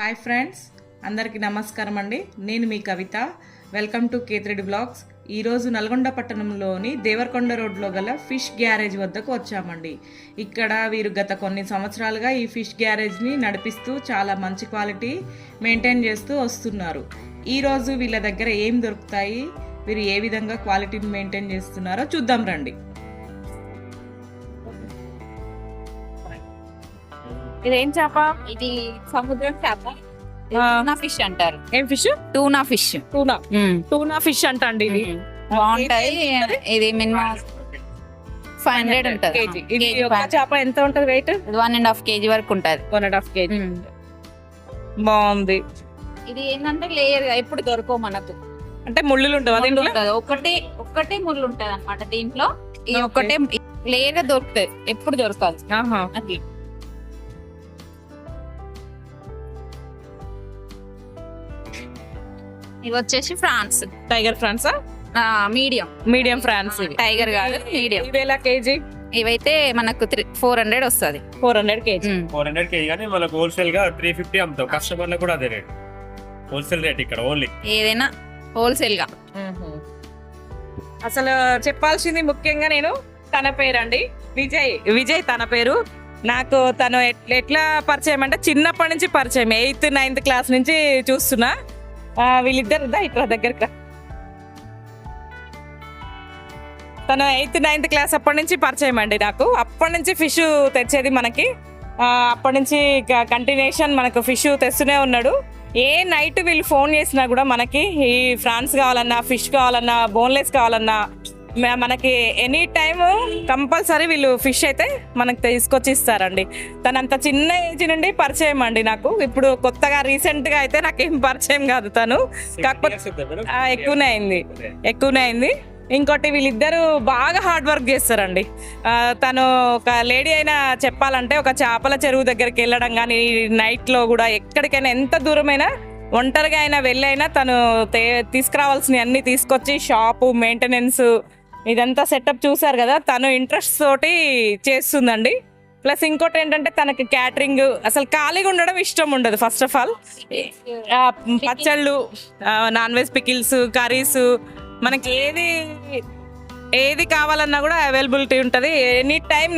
Hi friends, అందరికీ నమస్కారం అండి. నేను మీ Kavitha. Welcome to Kethreddy blogs. ఈరోజు నల్గొండ పట్టణంలోని దేవరకొండ రోడ్లో గల ఫిష్ గ్యారేజ్ వద్దకు వచ్చామండి. ఇక్కడ వీరు గత కొన్ని సంవత్సరాలుగా ఈ ఫిష్ గ్యారేజ్ని నడిపిస్తూ చాలా మంచి క్వాలిటీ మెయింటైన్ చేస్తూ వస్తున్నారు. ఈరోజు వీళ్ళ దగ్గర ఏం దొరుకుతాయి, వీరు ఏ విధంగా క్వాలిటీని మెయింటైన్ చేస్తున్నారో చూద్దాం రండి. ఇదేం చేప? ఇది సముద్రం చేప, టూనా ఫిష్ అంటారు. ఏం fish? Tuna fish. Tuna fish అంట అండి. ఇది బాగుంటాయి. ఇది మినిమం 500 ఉంటది. కేజీ. ఇది ఒక చేప ఎంత ఉంటది వెయిట్? 1.5 kg వరకు ఉంటది. 1.5 kg. బాగుంది. ఇది ఏంటంటే లేయర్ గా ఎప్పుడు దొరకవు మనకు. అంటే ముళ్ళులు ఉంటావా దీంట్లో? ఒక్కటే ముళ్ళు ఉంటది అనమాట దీంట్లో. ఈ ఒక్కటే లేయర్ గా దొరుకుతాయి, ఎప్పుడు దొరకదు. అది ఇవి వచ్చేసి prawns, tiger prawns. Medium prawns. Tiger కాదు, మీడియం. ఇవేలా కేజీ? ఇవైతే మనకు 400 వస్తుంది. 400 kg. 400 kg కానీ మనకు హోల్సేల్ గా 350 అమ్ముతాం. కస్టమర్లకు కూడా అదే రేట్, హోల్సేల్ రేట్ ఇక్కడ ఓన్లీ. ఏదైనా హోల్సేల్ గా. అసలు చెప్పాల్సింది ముఖ్యంగా నేను తన పేరు అండి, విజయ్ తన పేరు. నాకు తను ఎట్లా పరిచయం అంటే చిన్నప్పటి నుంచి పరిచయం. 8th 9th క్లాస్ నుంచి చూస్తున్నా. వీళ్ళిద్దరు ఇట్లా దగ్గర. తను 8th 9th క్లాస్ అప్పటి నుంచి పరిచయం అండి నాకు. అప్పటి నుంచి ఫిష్ తెచ్చేది మనకి. అప్పటి నుంచి కంటిన్యూషన్ మనకు ఫిష్ తెస్తూనే ఉన్నాడు. ఏ నైట్ వీళ్ళు ఫోన్ చేసినా కూడా మనకి ఈ ఫ్రాన్స్ కావాలన్నా, ఫిష్ కావాలన్నా, బోన్లెస్ కావాలన్నా మనకి ఎనీ టైమ్ కంపల్సరీ వీళ్ళు ఫిష్ అయితే మనకు తీసుకొచ్చి ఇస్తారండి. తనంత చిన్న ఏజ్ నుండి పరిచయం అండి నాకు. ఇప్పుడు కొత్తగా రీసెంట్ గా అయితే నాకేం పరిచయం కాదు తను, కాకపోతే ఎక్కువనే అయింది. ఇంకోటి వీళ్ళిద్దరు బాగా హార్డ్ వర్క్ చేస్తారండి. తను ఒక లేడీ అయినా చెప్పాలంటే ఒక చేపల చెరువు దగ్గరికి వెళ్ళడం కానీ, నైట్లో కూడా ఎక్కడికైనా ఎంత దూరమైనా ఒంటరిగా అయినా వెళ్ళైనా తను తీసుకురావాల్సినవి అన్ని తీసుకొచ్చి షాపు మెయింటెనెన్స్ ఇదంతా సెటప్ చూసారు కదా. తను ఇంట్రెస్ట్ తోటి చేస్తుందండి. ప్లస్ ఇంకోటి ఏంటంటే తనకి క్యాటరింగ్ అసలు ఖాళీగా ఉండడం ఇష్టం ఉండదు. ఫస్ట్ ఆఫ్ ఆల్ పచ్చళ్ళు, నాన్ వెజ్ పికిల్స్, కర్రీస్, మనకి ఏది కావాలన్నా కూడా అవైలబిలిటీ ఉంటుంది. ఎనీ టైం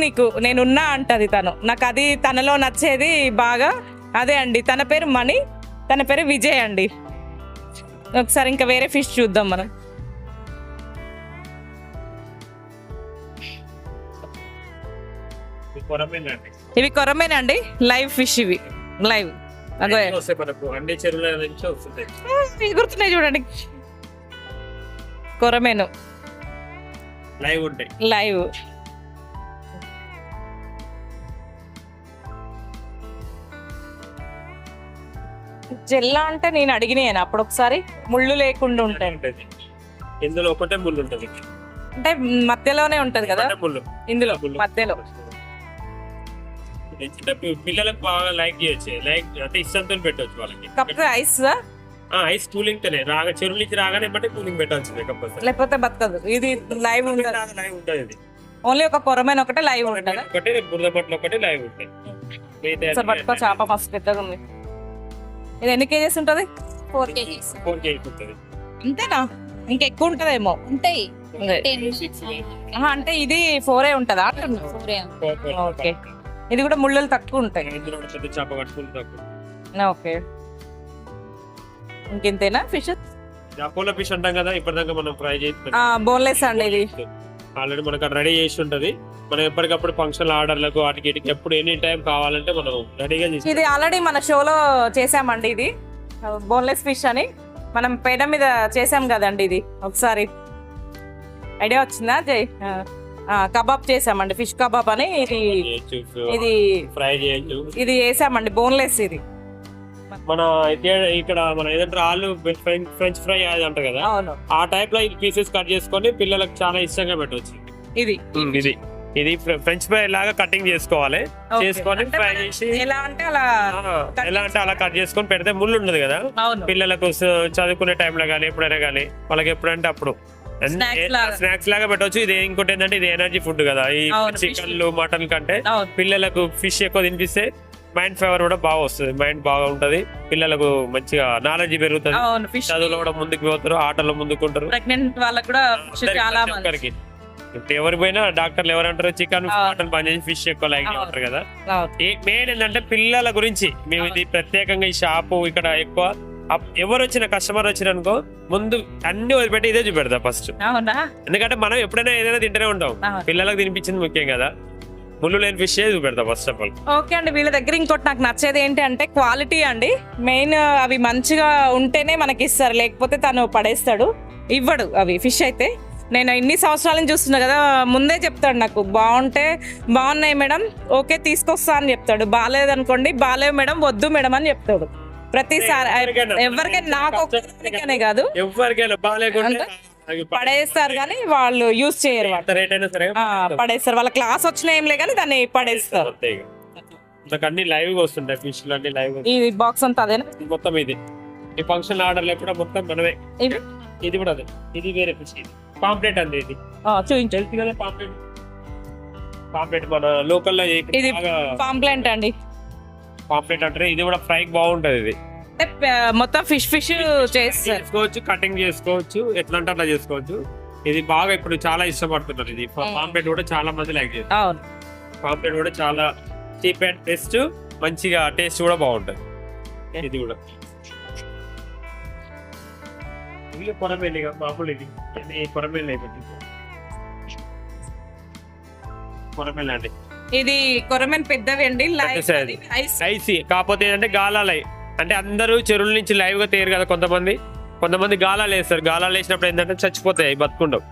నేనున్నా అంటది తను. నాకు అది తనలో నచ్చేది బాగా అదే అండి. తన పేరు మణి, తన పేరు విజయ్ అండి. ఒకసారి ఇంకా వేరే ఫిష్ చూద్దాం మనం. ఇవి కొరమేనండి, లైవ్ ఫిష్. ఇవి లైవ్ ఎగురుతున్నాయి చూడండి. కొరమేను లైవ్. జెల్లా అంటే నేను అడిగినాను అప్పుడు ఒకసారి. ముళ్ళు లేకుండా ఉంటాయి. ఇందులో ఒకటే ముళ్ళు ఉంటుంది, అంటే మధ్యలోనే ఉంటది కదా ఇందులో మధ్యలో. పిల్లలకు బాగా లైక్ చేయొచ్చు, అంటే ఇష్టంతో పెట్టవచ్చు వాళ్ళకి. కాకపోతే ఐస్ కూలింగ్ తోనే చెరువు నుంచి రాగానే బట్టి కూలింగ్ పెట్టాల్సిందే కంపల్సరీ, లేకపోతే బతకదు. ఇది లైవ్ ఉంటుంది. లైవ్ ఉంటుంది. ఓన్లీ ఒక కొరమైన ఒకటే లైవ్ ఉంటుంది. ఒకటి బురద పట్ల ఒకటి లైవ్ ఉంటాయి. పట్టుకో చేప మస్తు పెద్దగా ఉంది. ఇది ఎన్ని కేజెస్ ఉంటుంది? 4 kg. 4 kg ఉంటుంది. అంతేనా? ఇంకెక్కువ ఉంటదేమో. ఉంటాయి. అంటే ఇది 4 ఉంటుందా? ఓకే. ఇది కూడా ముళ్ళలు తక్కువ ఉంటాయి. చేప పట్టుకుని తక్కువ. ఓకే. ఇంకెంతేనా ఫిష్? అపోలో ఫిష్ అంటాం కదా, ఇప్పటిదాకా మనం ఫ్రై చేస్తాం. బోన్లెస్ అండి. ఇది ఆల్రెడీ మనకు రెడీ చేసి ఉంటది. మనం ఎప్పటికప్పుడు ఫంక్షన్ ఆర్డర్లకు వాటికి ఎప్పుడు ఎనీ టైం కావాలంటే మనం రెడీగా చేస్తాం. ఇది ఆల్రెడీ మన షోలో చేసామండి. ఇది బోన్లెస్ ఫిష్ అని మనం పేడ మీద చేసాం కదండి. ఇది ఒకసారి ఐడియా వచ్చిందా జై? కబాబ్ చేసామండి, ఫిష్ కబాబ్ అని. ఇది ఫ్రై చేయొచ్చు. ఇది వేసామండి బోన్లెస్. ఇది మన ఇక్కడ మన ఏదంటే ఆలు ఫ్రెంచ్ ఫ్రై అది అంటారు కదా, ఆ టైప్ లో పీసెస్ కట్ చేసుకొని పిల్లలకు చాలా ఇష్టంగా పెట్టవచ్చు. ఇది ఫ్రెంచ్ ఫ్రై లాగా కటింగ్ చేసుకోవాలి. చేసుకొని ఫ్రై చేసి ఎలా అంటే అలా కట్ చేసుకొని పెడితే ముళ్ళు ఉండదు కదా. పిల్లలకు చదువుకునే టైంలో కానీ ఎప్పుడైనా కానీ వాళ్ళకి ఎప్పుడంటే అప్పుడు స్నాక్స్ లాగా పెట్టవచ్చు. ఇది ఇంకోటి ఏంటంటే ఇది ఎనర్జీ ఫుడ్ కదా. ఈ చికెన్లు మటన్ కంటే పిల్లలకు ఫిష్ ఎక్కువ తినిపిస్తే మైండ్ ఫేవర్ కూడా బాగా వస్తుంది, మైండ్ బాగా ఉంటది, పిల్లలకు మంచిగా నాలెడ్జ్ పెరుగుతుంది, అవును ఫిష్ చదువులో కూడా ముందుకు పోతారు, ఆటల్లో ముందుకుంటారు. ప్రెగ్నెంట్ వాళ్ళకి కూడా fish చాలా మంది ఒక్కరికి ఇప్పుడు ఎవరు పోయినా డాక్టర్లు ఎవరంటారు చికెన్ మటన్ పని చేసి ఫిష్ ఎక్కువ లైక్ ఉంటారు కదా. మెయిన్ ఏంటంటే పిల్లల గురించి మేము ఇది ప్రత్యేకంగా ఈ షాపు ఇక్కడ ఎక్కువ ఎవరు వచ్చిన కస్టమర్ వచ్చిరనుకో ముందు అన్ని వదిలిపెట్టి ఇదే చూపెడతా ఫస్ట్. అవునా? ఎందుకంటే మనం ఎప్పుడైనా ఏదైనా తింటూనే ఉంటాం, పిల్లలకు తినిపించింది ముఖ్యం కదా, ముళ్ళు లేని ఫిష్ చూపెడతా ఫస్ట్ ఆఫ్ ఆల్. ఓకే అండి, వీళ్ళ దగ్గర ఇంకోటి నాకు నచ్చేది ఏంటి అంటే క్వాలిటీ అండి. మెయిన్ అవి మంచిగా ఉంటేనే మనకి ఇస్తారు, లేకపోతే తను పడేస్తాడు, ఇవ్వడు అవి ఫిష్ అయితే. నేను ఇన్ని సంవత్సరాలను చూస్తున్నా కదా, ముందే చెప్తాడు నాకు బాగుంటే బాగున్నాయి మేడం ఓకే తీసుకొస్తా అని చెప్తాడు, బాగాలేదనుకోండి బాగాలేవు మేడం వద్దు మేడం అని చెప్తాడు ప్రతిసారి. ఎవరికైనా నాకు ఒక్కరికనే కాదు ఎవరికైనా బాగాలేకుండా పడేస్తారు కానీ వాళ్ళు యూజ్ చేయరు, రేట్ అయినా సరే పడేస్తారు. వాళ్ళ క్లాస్ వచ్చినా ఏం లే కానీ దాన్ని పడేస్తారు. అన్ని లైవ్ గా వస్తుంటాయి ఫిష్ అన్ని లైవ్. ఈ బాక్స్ అంతా అదేనా మొత్తం ఇది ఈ ఫంక్షన్ ఆర్డర్లు కూడా మొత్తం మనమే. ఇది కూడా అదే, ఇది వేరే ఫిష్, ఇది పాంప్లెట్ అండి, ఇది చూపించండి కదా పాంప్లెట్. పాంప్లెట్ మన లోకల్ ఇది పాంప్లెట్ అండి, పాంప్లెట్ అంటారు. ఇది కూడా ఫ్రై బాగుంటది, ఇది మొత్తం ఫిష్ చేసుకోవచ్చు, కటింగ్ చేసుకోవచ్చు, ఎట్లా అంటే అట్లా చేసుకోవచ్చు. ఇది బాగా ఇప్పుడు చాలా ఇష్టపడుతున్నారు, ఇది పాంప్లెట్ కూడా చాలా మంది లైక్ చేస్తారు. పాంప్లెట్ కూడా చాలా చీప్ అండ్ బెస్ట్, మంచిగా టేస్ట్ కూడా బాగుంటది. ఇది కూడా ఇది కొరమేలి మామూలు, ఇది కొరమేలి అయిపోయింది, కొరమేలి అండి. ఇది కొరమేన్ పెద్దవి అండి, ఐసి కాకపోతే ఏంటంటే గాలాలై అంటే అందరూ చెరువుల నుంచి లైవ్ గా తేరు కదా, కొంతమంది గాలాలు వేస్తారు, గాలాలు వేసినప్పుడు ఏంటంటే చచ్చిపోతాయి, బతుకుండవు.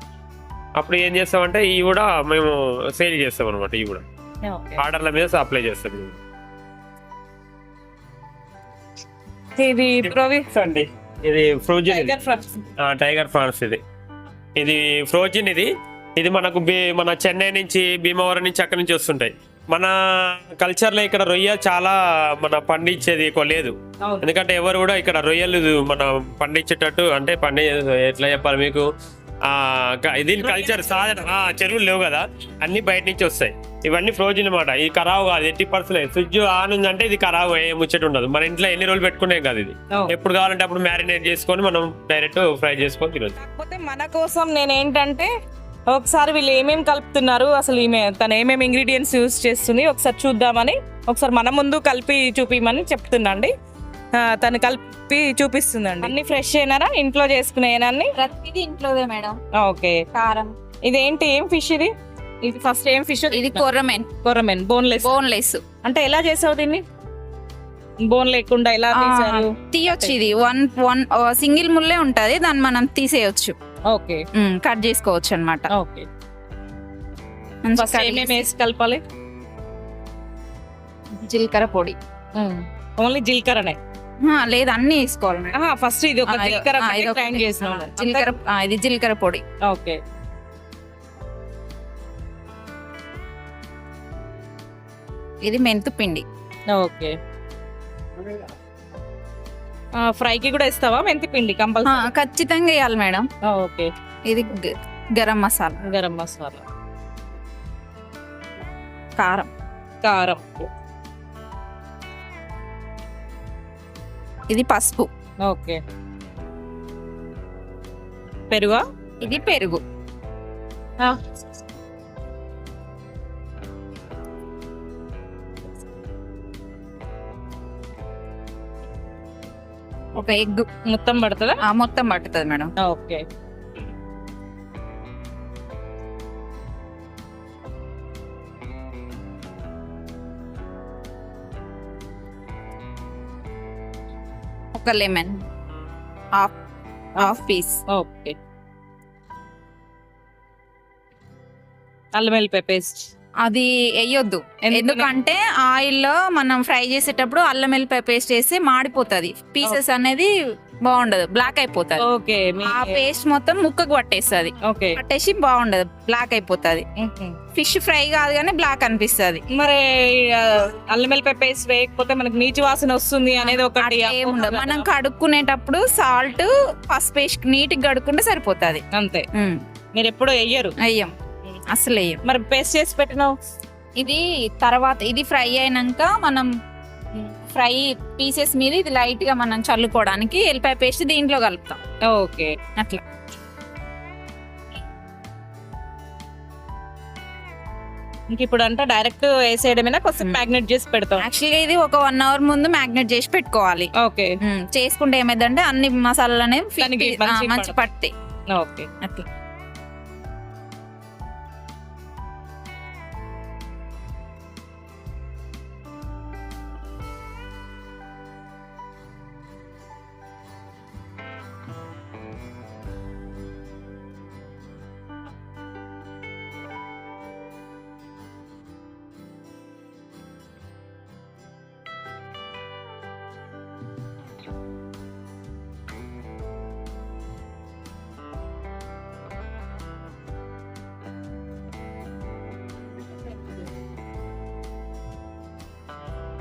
అప్పుడు ఏం చేస్తామంటే ఇవి కూడా మేము సేల్ చేస్తాం అనమాట, ఇవి కూడా ఆర్డర్ల మీద సప్లై చేస్తాం. ఇది అండి, ఇది ఫ్రోజన్ టైగర్ ఫ్రాన్స్, ఇది ఫ్రోజన్. ఇది మనకు మన చెన్నై నుంచి భీమవరం నుంచి అక్కడి నుంచి వస్తుంటాయి. మన కల్చర్ లో ఇక్కడ రొయ్య చాలా మన పండించేది ఎక్కువ లేదు, ఎందుకంటే ఎవరు కూడా ఇక్కడ రొయ్యలు మన పండించేటట్టు అంటే ఎట్లా చెప్పాలి మీకు, దీని కల్చర్ సాధారణ చెరువులు లేవు కదా, అన్ని బయట నుంచి వస్తాయి. ఇవన్నీ ఫ్రోజన్ అనమాట, ఇది ఖరాబ్ కాదు 80%. ఫ్రిడ్జ్ ఆన్ ఉందంటే ఇది ఖరాబ్ అయ్యే ముచ్చట ఉండదు. మన ఇంట్లో ఎన్ని రోజులు పెట్టుకునే కాదు, ఇది ఎప్పుడు కావాలంటే అప్పుడు మ్యారినేట్ చేసుకొని మనం డైరెక్ట్ ఫ్రై చేసుకొని తినొచ్చు. కాకపోతే మన కోసం నేనేంటంటే ఒకసారి వీళ్ళు ఏమేమి కలుపుతున్నారు, అసలు తను ఏమేమి ఇంగ్రీడియంట్స్ యూజ్ చేస్తుంది ఒకసారి చూద్దామని, ఒకసారి మన ముందు కలిపి చూపిమని చెప్తున్నాండి. తను కలిపి చూపిస్తుందండి. అన్ని ఫ్రెష్ అయినారా, ఇంట్లో చేసుకునేనా? ప్రతిదీ ఇంట్లోదే మేడం. ఓకే. కారం. ఇదేంటి, ఏం ఫిష్ ఇది? ఇది ఫస్ట్ ఏం ఫిష్? ఇది కొర్రమెన్ బోన్లెస్. అంటే ఎలా చేసావు దీన్ని, బోన్ లేకుండా ఎలా తీసారు? తీయొచ్చు, ఇది వన్ సింగిల్ ముల్లే ఉంటది, దాన్ని మనం తీసేయొచ్చు. ఓకే, కట్ చేసుకోవచ్చు అన్నమాట. ఓకే. వేసి కలపాలి? జీలకర్ర పొడి, ఓన్లీ జీలకర్రనే లేదు అన్ని వేసుకోవాలి. ఫస్ట్ ఇది ఒక జీలకర్ర గ్రైండ్ చేసిన ఇది జీలకర్ర పొడి. ఓకే. ఇది మెంతు పిండి. ఓకే. ఫ్రైకి కూడా ఇస్తావా మెంతి పిండి? కంపల్సరీ ఖచ్చితంగా వేయాలి మేడం. ఓకే. ఇది గరం మసాలా. కారం. ఇది పసుపు. ఓకే. పెరుగా? ఇది పెరుగు. ఒక ఎగ్. మొత్తం పడుతుందా? మొత్తం పడుతుంది మేడం. ఓకే. ఒక లెమన్ హాఫ్ పీస్. ఓకే. అల్లం వెల్లిపాయ పేస్ట్ అది వేయొద్దు, ఎందుకంటే ఆయిల్లో మనం ఫ్రై చేసేటప్పుడు అల్లం వెల్లిపాయ పేస్ట్ వేస్తే మాడిపోతుంది, పీసెస్ అనేది బాగుండదు, బ్లాక్ అయిపోతుంది. ఓకే. ఆ పేస్ట్ మొత్తం ముక్కకు పట్టేస్తుంది. ఓకే. పట్టేసి బాగుండదు, బ్లాక్ అయిపోతుంది. ఫిష్ ఫ్రై కాదు కానీ బ్లాక్ అనిపిస్తుంది. మరి అల్లం వెల్లిపాయ పేస్ట్ వేయకపోతే మనకి నీచు వాసన వస్తుంది అనేది ఒకటి ఉండదు. మనం కడుక్కునేటప్పుడు సాల్ట్ పసుపు వేసి నీట్ గా కడుక్కుంటే సరిపోతుంది అంతే. మీరు ఎప్పుడు వెయ్యం అసలు వేయం. మరి పేస్ట్ చేసి పెట్టినావు ఇది తర్వాత, ఇది ఫ్రై అయినాక మనం ఫ్రై పీసెస్ మీద ఇది లైట్ గా మనం చల్లుకోవడానికి ఎల్లిపాయ పేస్ట్ దీంట్లో కలుపుతాం ఓకే. అట్లా. ఇంక ఇప్పుడు అంటే డైరెక్ట్ వేసేయడమేనా, కొంచెం మ్యాగ్నెట్ చేసి పెడతాం? యాక్చువల్గా ఇది ఒక 1 hour ముందు మ్యాగ్నెట్ చేసి పెట్టుకోవాలి. ఓకే. చేసుకుంటే ఏమైందంటే అన్ని మసాలాలు అనేవి దానికి మంచి పడతాయి. ఓకే. అట్లా.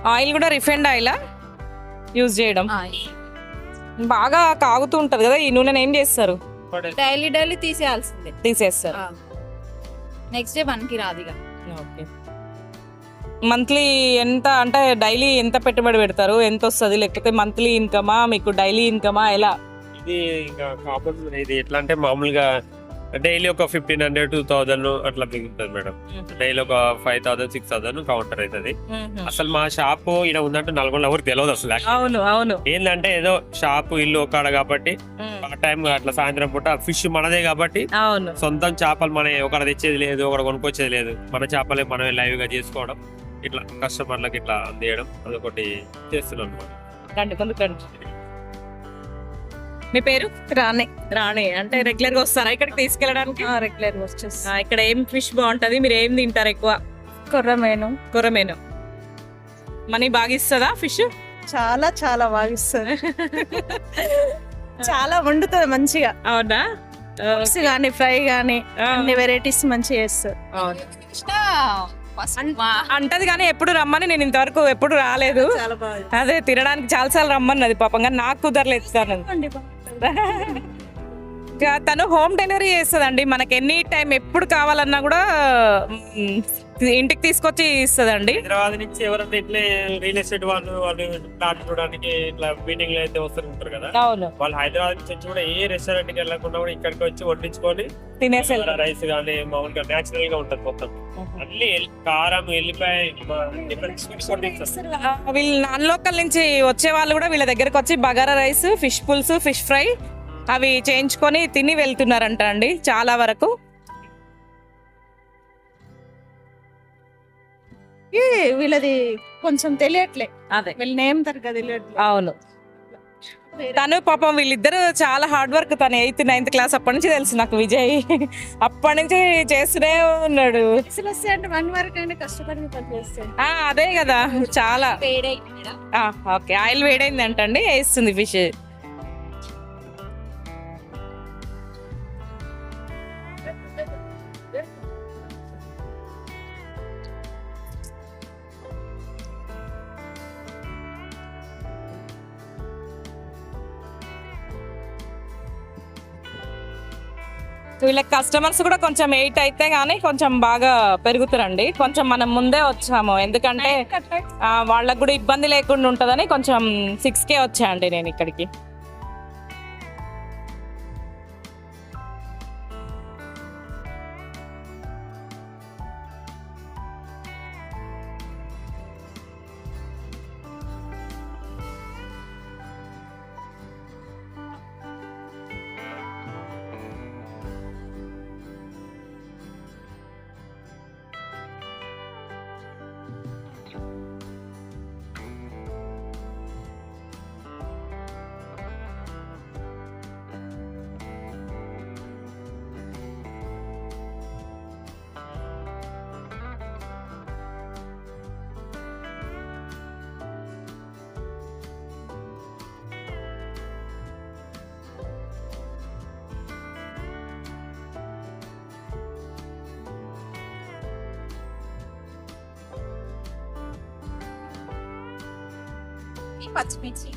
ఆయిల్ కూడా రిఫైండ్ ఆయిల్ యూజ్ చేయడం? బాగా కాగుతూ ఉంటది కదా ఈ నూనె, ఏం చేస్తారు? డైలీ తీసేయాల్సిందే. తీసేస్తారు. నెక్స్ట్ డే మనకి రాదు ఇక. ఓకే. మంత్లీ ఎంత అంటే డైలీ ఎంత పెట్టుబడి పెడతారు, ఎంత వస్తుంది? లేకపోతే మంత్లీ ఇన్కమా మీకు, డైలీ ఇన్కమా, ఎలా? ఇది ఇంకా కామన్. ఇది ఎట్లా అంటే మామూలుగా డైలీ ఒక 1500 2000 అట్లా మిగులుతుంది మేడం. డైలీ ఒక 5000 6000 కౌంటర్ అవుతుంది. అసలు మా షాప్ ఇక్కడ ఉందంటే నల్గొండ ఎవరికి తెలియదు అసలు. అవును అవును. ఏంటంటే ఏదో షాప్ ఇల్లు ఒక్కడ కాబట్టి టైం అట్లా సాయంత్రం పూట ఫిష్ మనదే కాబట్టి అవును, సొంతం చేపలు మన ఒకడ తెచ్చేది లేదు, ఒకడ కొనుక్కొచ్చేది లేదు. మన చేపలే మనమే లైవ్ గా చేసుకోవడం, ఇట్లా కస్టమర్లకు ఇట్లా అందేయడం, అదొకటి చేస్తున్నాం అనమాట. మీ పేరు? రానే. రాణి. అంటే రెగ్యులర్ గా వస్తారా ఇక్కడికి తీసుకెళ్ళడానికి? రెగ్యులర్ వచ్చేసి ఇక్కడ ఏం ఫిష్ బాగుంటది, మీరు ఏం తింటారు ఎక్కువ? కొర్రమేను. కొర్రమేను. మనీ బాగా ఇస్తుందా ఫిష్? చాలా చాలా బాగా ఇస్తుంది. చాలా వండుతుంది మంచిగా. అవునా? పులుసు గానీ ఫ్రై గానీ అన్ని వెరైటీస్ మంచిగా చేస్తారు. అంటది కానీ ఎప్పుడు రమ్మని నేను ఇంతవరకు ఎప్పుడు రాలేదు. చాలా బాగా. అదే తినడానికి చాలా సార్లు రమ్మన్నది పాపం, కానీ నాకు కుదరలేదు. తను హోమ్ డెలివరీ చేస్తుందండి, మనకి ఎనీ టైం ఎప్పుడు కావాలన్నా కూడా ఇంటికి తీసుకొచ్చి ఇస్తుందండి. హైదరాబాద్ నుంచి ఎవరైనా ఇట్లే రియల్ ఎస్టేట్ వాళ్ళు ప్లాట్ చూడడానికి ఇట్లా మీటింగ్ లో అయితే వస్తుంటారు కదా, అవును, వాళ్ళు హైదరాబాద్ నుంచి వచ్చి కూడా ఏ రెస్టారెంట్ కి వెళ్ళకుండా కూడా ఇక్కడికి వచ్చి వడ్డించుకొని తినేసి రైస్ గానీ మామూలుగా నేచురల్ గా ఉంటది మొత్తం. అన్ని కారం, ఎల్లిపాయ, వీళ్ళు నాన్ లోకల్ నుంచి వచ్చే వాళ్ళు కూడా వీళ్ళ దగ్గరకు వచ్చి బగారా రైస్, ఫిష్ పులుసు, ఫిష్ ఫ్రై అవి చేయించుకొని తిని వెళ్తున్నారంట అండి చాలా వరకు. వీళ్ళది కొంచెం తెలియట్లే, అదే వీళ్ళ నేమ్ తరగా తెలియట్లే. అవును. తను పాపం వీళ్ళిద్దరు చాలా హార్డ్ వర్క్. తను 8th 9th క్లాస్ అప్పటి నుంచి తెలుసు నాకు విజయ్. అప్పటి నుంచి చేస్తూనే ఉన్నాడు. అసలు వస్తే అంటే 1 వరకు అయినా కష్టపడి పని చేస్తాడు. అదే కదా చాలా. ఓకే, ఆయిల్ వేడైంది అంటండి, వేస్తుంది ఫిష్. వీళ్ళకి కస్టమర్స్ కూడా కొంచెం 8 అయితే గానీ కొంచెం బాగా పెరుగుతారండి. కొంచెం మనం ముందే వచ్చాము, ఎందుకంటే వాళ్ళకు కూడా ఇబ్బంది లేకుండా ఉంటుందని కొంచెం 6K వచ్చా అండి నేను ఇక్కడికి. పచ్చిమిర్చి,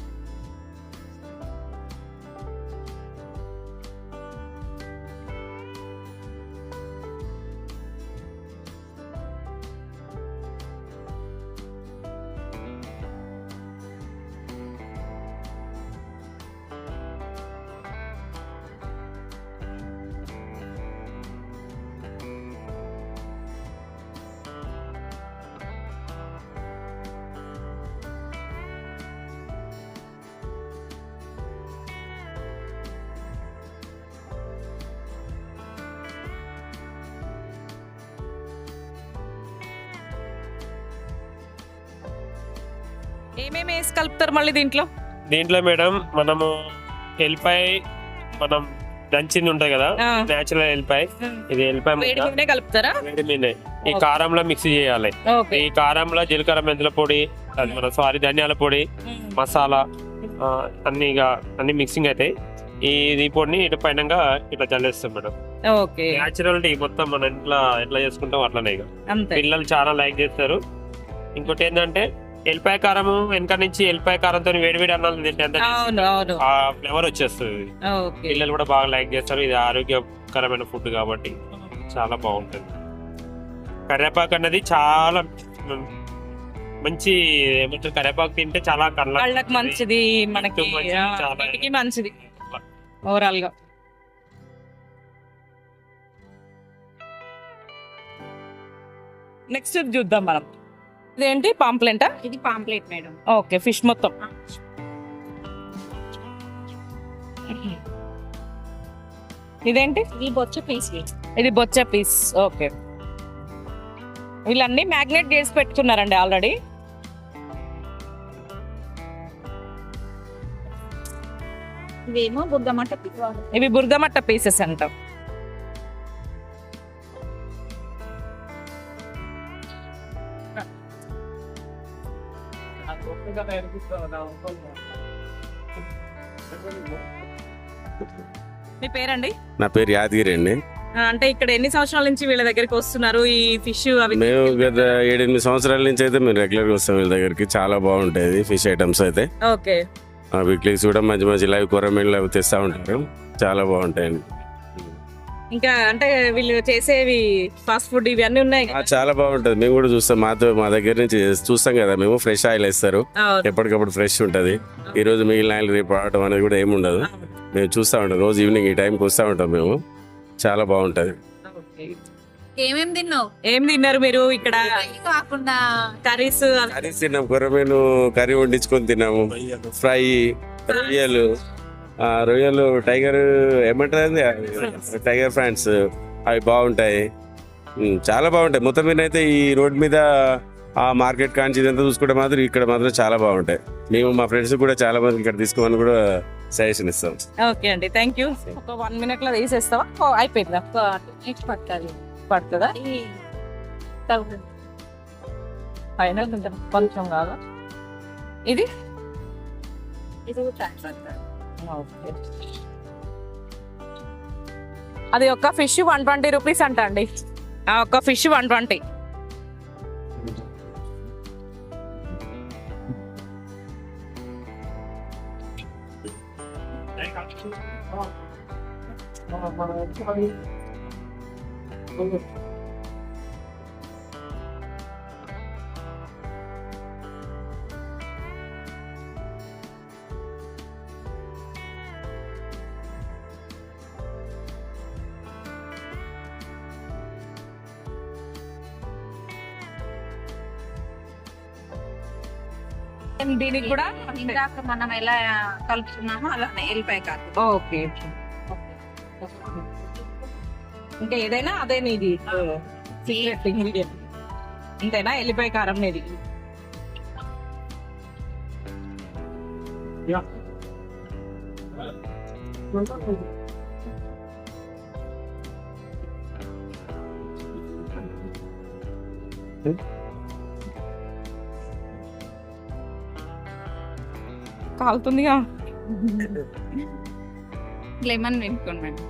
ఏమేమి వేసి కలుపుతారు మళ్ళీ దీంట్లో? దీంట్లో మేడం మనము ఎల్లిపాయ మనం దంచింది ఉంటాయి కదా, ఆ. నేచురల్ ఎల్లిపాయ. ఇది ఎల్లిపాయ వేడి ముద్ద. మీదనే కలుపుతారా? వేడి మీదే ఈ కారంలో మిక్స్ చేయాలి. ఓకే. ఈ కారంలో జీలకర్ర మెంతుల పొడి, అది మన ధనియాల పొడి, మసాలా అన్ని మిక్సింగ్ అయితే ఈ పొడిని ఇటు పైన ఇట్లా చల్లేస్తాం మేడం. ఓకే. న్యాచురల్ మొత్తం మన ఇంట్లో ఎట్లా చేసుకుంటాం అట్లనే ఇక. అంతే. పిల్లలు చాలా లైక్ చేస్తారు. ఇంకోటి ఏంటంటే ఎల్లిపాయ కారం వెనక నుంచి ఎల్లిపాయ కారంతో వేడివేడి అన్నాలు తింటే ఎంత అవును అవును. ఆ ఫ్లేవర్ వచ్చేస్తుంది. ఓకే. పిల్లలు కూడా బాగా లైక్ చేస్తారు. ఇది ఆరోగ్యకరమైన ఫుడ్ కాబట్టి చాలా బాగుంటుంది. కరివేపాకు అన్నది చాలా మంచి ఏమంటారు, కరివేపాకు తింటే చాలా కళ్ళకి మంచిది, మనకి చాలా ఇంటికి మంచిది ఓవరాల్ గా. నెక్స్ట్ చూద్దాం మనం. ఇదేంటి పాంప్లెంటా? ఇది పాంప్లెట్ మేడం. ఓకే. ఫిష్ మొత్తం. ఇదేంటి? ఇది బొచ్చ పీస్. ఇది బొచ్చ పీస్. ఓకే. వీళ్ళన్నీ మ్యాగ్నెట్ చేసి పెట్టుకున్నారండి ఆల్రెడీ. ఇవేమో బుగ్గమట్ట పీస్. ఇవి బురదమట్ట పీసెస్ అంటాం. మీ పేరండి? నా పేరు యాదగిరి అండి. అంటే ఇక్కడ ఎన్ని సంవత్సరాల నుంచి వీళ్ళ దగ్గరికి వస్తున్నారు ఈ ఫిష్ అవి? మేము గత 7-8 సంవత్సరాల నుంచి అయితే మేము రెగ్యులర్గా వస్తాం వీళ్ళ దగ్గరికి. చాలా బాగుంటాయి ఫిష్ ఐటమ్స్ అయితే. ఓకే. వీక్లీస్ కూడా మంచి మంచి లైవ్ కొరమీన్లు అవి తెస్తూ ఉంటారు. చాలా బాగుంటాయండి. ఇంకా అంటే వీళ్ళు చేసేవి ఫాస్ట్ ఫుడ్ ఇవి అన్ని ఉన్నాయి కదా? చాలా బాగుంటుంది. మేము కూడా చూస్తాం. మా దగ్గర నుంచి చూస్తాం కదా మేము. ఫ్రెష్ ఆయిల్ వేస్తారు, అవును. ఎప్పటికప్పుడు ఫ్రెష్ ఉంటుంది. ఈ రోజు మిగిలిన ఆయిల్ రేపు రావడం అనేది కూడా ఏమి ఉండదు. మేము చూస్తూ ఉంటాం. రోజు ఈవినింగ్ ఈ టైంకి వస్తూ ఉంటాం మేము. చాలా బాగుంటుంది. ఏమేమి తిన్నావు? ఏం తిన్నారు మీరు ఇక్కడ? కాకుండా కర్రీస్ కర్రీస్ తిన్నాం. కొరమీను కర్రీ వండించుకొని తిన్నాము. ఫ్రై, రొయ్యలు టైగర్ ఏమంటారు, టైగర్ ఫ్రాన్స్, అవి బాగుంటాయి. చాలా బాగుంటాయి. మొత్తం మీద అయితే ఈ రోడ్ మీద ఆ మార్కెట్ కాంచి ఇదంతా చూసుకుంటే మాత్రం ఇక్కడ మాత్రం చాలా బాగుంటాయి. మేము మా ఫ్రెండ్స్ కూడా చాలా మంది ఇక్కడ తీసుకోమని కూడా సజెషన్ ఇస్తాం. ఓకే అండి, థ్యాంక్ యూ. ఒక 1 minute లో వేసేస్తావా? అయిపోయిందా? పడుతుందా? ఫైనల్ కొంచెం కాదా? ఇది ఓకే. అది ఒక ఫిష్ 120 రూపీస్ అంట అండి. ఆ ఒక్క ఫిష్ 120. దీనికి కూడా ఇందాక మనం ఎలా కలుపుతున్నామో అలానే ఎల్లిపాయ కారం. ఓకే. ఇంకా ఏదైనా అదే నీది సీక్రెట్ ఇంగ్రీడియంట్ ఇంతేనా? ఎల్లిపాయ కారం నీది. కాలుతుందిగా. లెమన్ వేసుకోండి మేడం.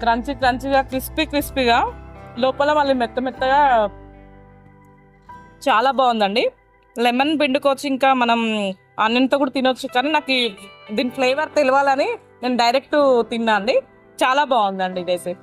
క్రంచీ క్రంచీగా, క్రిస్పీగా, లోపల మళ్ళీ మెత్తగా చాలా బాగుందండి. లెమన్ పిండుకోవచ్చు, ఇంకా మనం ఆనియన్తో కూడా తినొచ్చు. కానీ నాకు దీని ఫ్లేవర్ తెలియాలని నేను డైరెక్ట్ తిన్నా అండి. చాలా బాగుందండి ఇదైతే.